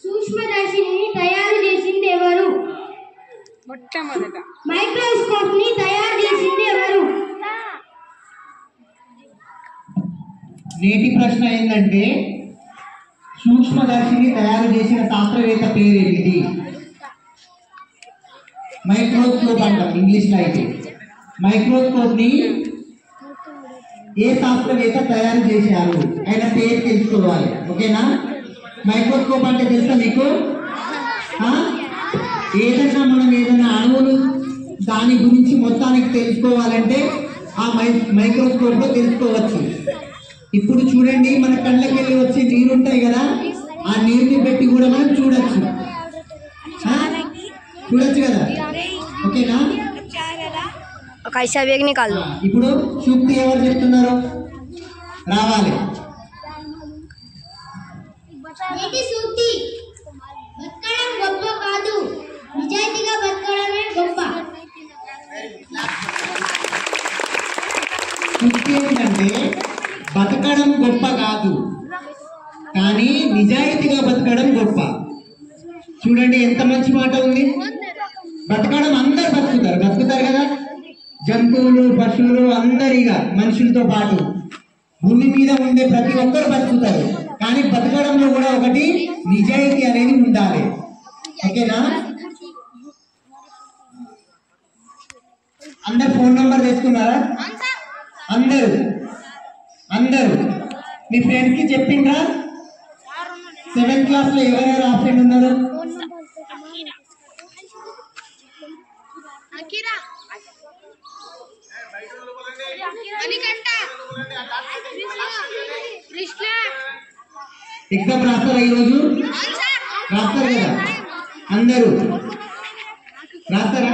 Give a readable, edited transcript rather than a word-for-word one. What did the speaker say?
సూక్ష్మదర్శినిని తయారు చేసింది ఎవరు? మొట్టమొదట మైక్రోస్కోప్ ని తయారు చేసింది ఎవరు? నేటి ప్రశ్న ఏంటంటే సూక్ష్మదర్శిని తయారు చేసిన శాస్త్రవేత్త పేరేంటిది? మైక్రోస్కోప్ అంటాం ఇంగ్లీష్లో అయితే. మైక్రోస్కోప్ ని ఏ శాస్త్రవేత్త తయారు చేశారు ఆయన పేరు తెలుసుకోవాలి. ఓకేనా? మైక్రోస్కోప్ అంటే తెలుసా మీకు? ఏదైనా మనం ఏదైనా అణువులు దాని గురించి మొత్తానికి తెలుసుకోవాలంటే ఆ మైక్రోస్కోప్ లో తెలుసుకోవచ్చు. ఇప్పుడు చూడండి, మన కళ్ళకి వెళ్ళి వచ్చి నీరు ఉంటాయి కదా, ఆ నీరుని పెట్టి కూడా మనం చూడొచ్చు కదా. ఓకేనా? ఇప్పుడు సూక్తి ఎవరు చెప్తున్నారు? రావాలి. సూక్తి బతకడం గొప్ప కాదు, నిజాయితీగా బతకడమే గొప్ప. సూక్తి ఏంటంటే బతకడం గొప్ప కాదు, కానీ నిజాయితీగా బతకడం గొప్ప. చూడండి ఎంత మంచి మాట ఉంది. బతకడం అందరు బతుకుతారు కదా, జంతువులు పశువులు అందరిగా మనుషులతో పాటు భూమి మీద ఉండే ప్రతి ఒక్కరు బతుకుతారు. కానీ బతకడంలో కూడా ఒకటి నిజాయితీ అనేది ఉండాలి. ఓకేనా? అందరు ఫోన్ నంబర్ తీసుకున్నారా? అందరూ మీ ఫ్రెండ్స్ కి చెప్పిండ్రా? 7th క్లాస్ లో ఎవరెవరు ఆప్షన్ ఉన్నారు? ఎగ్జామ్ రాస్తారా ఈరోజు? రాస్తారు కదా అందరూ? రాస్తారా?